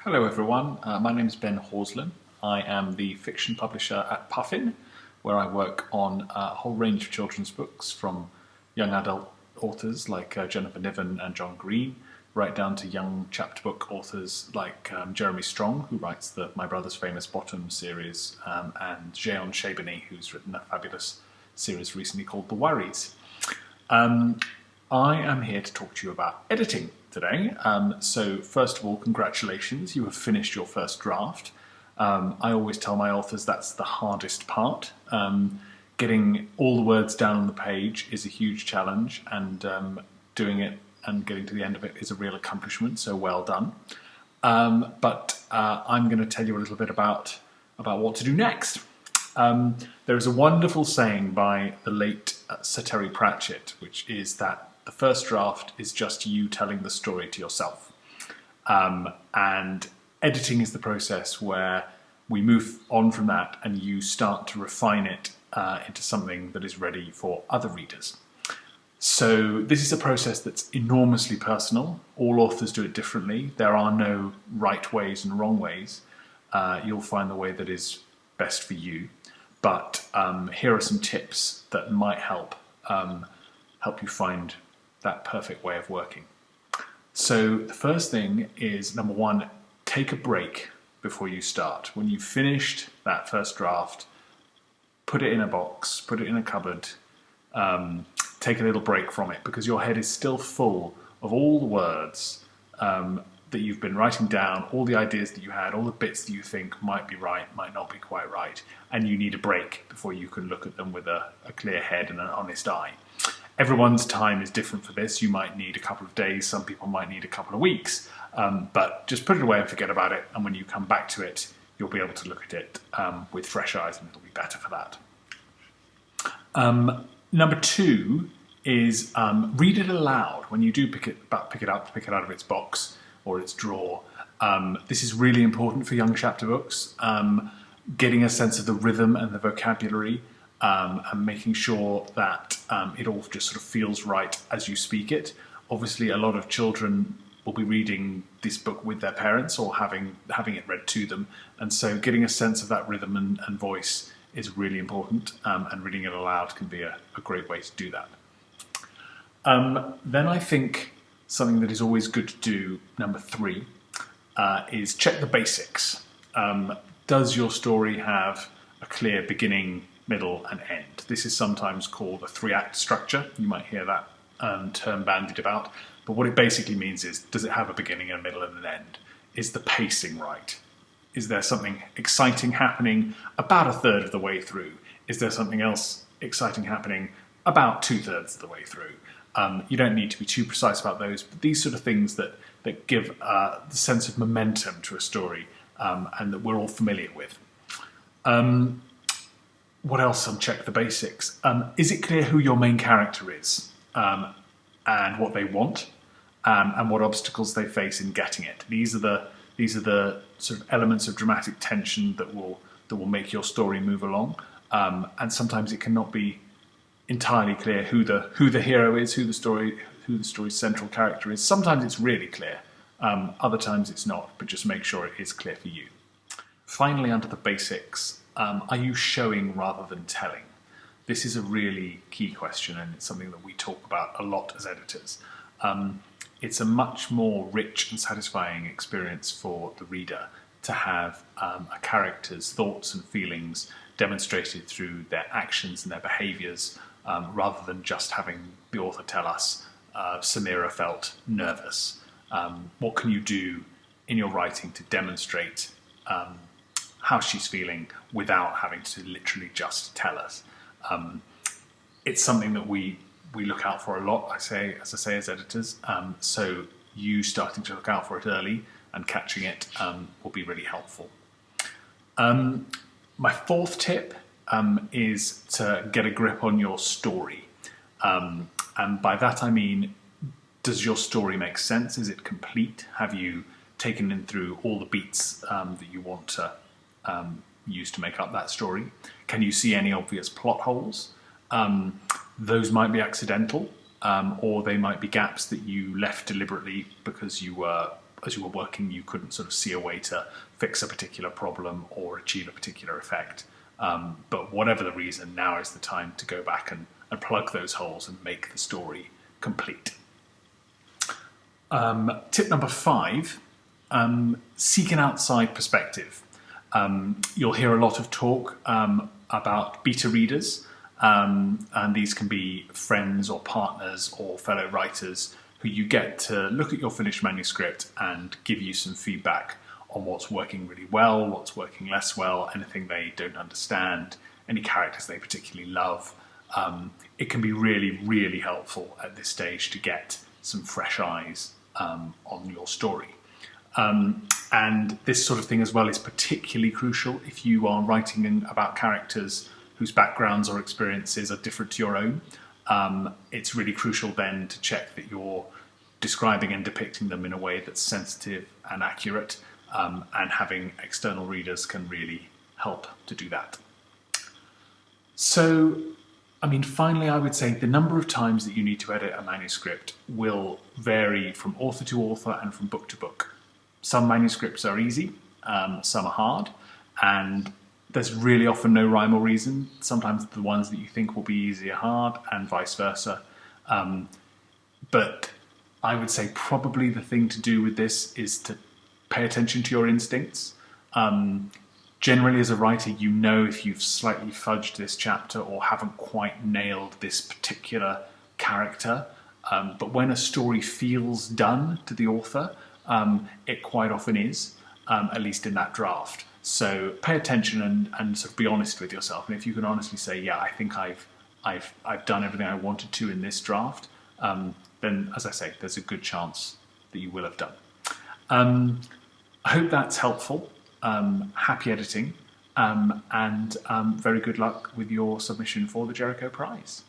Hello everyone, my name is Ben Horslen. I am the fiction publisher at Puffin, where I work on a whole range of children's books from young adult authors like Jennifer Niven and John Green, right down to young chapter book authors like Jeremy Strong, who writes the My Brother's Famous Bottom series, and Jeon Shabani, who's written a fabulous series recently called The Worries. I am here to talk to you about editing today. So first of all, congratulations, you have finished your first draft. I always tell my authors that's the hardest part. Getting all the words down on the page is a huge challenge, and doing it and getting to the end of it is a real accomplishment, so well done. But I'm going to tell you a little bit about what to do next. There is a wonderful saying by the late Sir Terry Pratchett, which is that the first draft is just you telling the story to yourself. And editing is the process where we move on from that and you start to refine it into something that is ready for other readers. So this is a process that's enormously personal. All authors do it differently. There are no right ways and wrong ways. You'll find the way that is best for you. But here are some tips that might help you find that perfect way of working. So the first thing is, number one, take a break before you start. When you've finished that first draft, put it in a box, put it in a cupboard, take a little break from it, because your head is still full of all the words that you've been writing down, all the ideas that you had, all the bits that you think might be right, might not be quite right, and you need a break before you can look at them with a clear head and an honest eye. Everyone's time is different for this. You might need a couple of days, some people might need a couple of weeks, but just put it away and forget about it, and when you come back to it, you'll be able to look at it with fresh eyes, and it'll be better for that. Number two is read it aloud. When you do pick it out of its box or its drawer. This is really important for young chapter books. Getting a sense of the rhythm and the vocabulary, and making sure that it all just sort of feels right as you speak it. Obviously, a lot of children will be reading this book with their parents or having it read to them, and so getting a sense of that rhythm and voice is really important, and reading it aloud can be a great way to do that. Then I think something that is always good to do, number three, is check the basics. Does your story have a clear beginning, middle and end? This is sometimes called a three-act structure. You might hear that term bandied about, but what it basically means is, does it have a beginning, a middle and an end? Is the pacing right? Is there something exciting happening about a third of the way through? Is there something else exciting happening about 2/3 of the way through? You don't need to be too precise about those, but these sort of things that give the sense of momentum to a story, and that we're all familiar with. What else on check the basics? Is it clear who your main character is, and what they want, and what obstacles they face in getting it? These are the sort of elements of dramatic tension that will make your story move along, and sometimes it cannot be entirely clear who the hero is, who the story's central character is. Sometimes it's really clear, other times it's not, but just make sure it is clear for you. Finally, under the basics, are you showing rather than telling? This is a really key question, and it's something that we talk about a lot as editors. It's a much more rich and satisfying experience for the reader to have a character's thoughts and feelings demonstrated through their actions and their behaviours, rather than just having the author tell us, Samira felt nervous. What can you do in your writing to demonstrate how she's feeling without having to literally just tell us? It's something that we look out for a lot, as I say, as editors. So you starting to look out for it early and catching it will be really helpful. My fourth tip is to get a grip on your story. And by that I mean, does your story make sense? Is it complete? Have you taken in through all the beats that you want to use to make up that story? Can you see any obvious plot holes? Those might be accidental, or they might be gaps that you left deliberately because you were as you were working, you couldn't sort of see a way to fix a particular problem or achieve a particular effect. But whatever the reason, now is the time to go back and plug those holes and make the story complete. Tip number 5, seek an outside perspective. You'll hear a lot of talk about beta readers, and these can be friends or partners or fellow writers who you get to look at your finished manuscript and give you some feedback on what's working really well, what's working less well, anything they don't understand, any characters they particularly love. It can be really, really helpful at this stage to get some fresh eyes on your story. And this sort of thing as well is particularly crucial if you are writing about characters whose backgrounds or experiences are different to your own. It's really crucial then to check that you're describing and depicting them in a way that's sensitive and accurate, and having external readers can really help to do that. So, I mean, finally, I would say the number of times that you need to edit a manuscript will vary from author to author and from book to book. Some manuscripts are easy, some are hard, and there's really often no rhyme or reason. Sometimes the ones that you think will be easy are hard, and vice versa. But I would say probably the thing to do with this is to pay attention to your instincts. Generally, as a writer, you know if you've slightly fudged this chapter or haven't quite nailed this particular character. But when a story feels done to the author, it quite often is, at least in that draft. So pay attention and sort of be honest with yourself. And if you can honestly say, yeah, I think I've done everything I wanted to in this draft, then, as I say, there's a good chance that you will have done. I hope that's helpful. Happy editing, and very good luck with your submission for the Jericho Prize.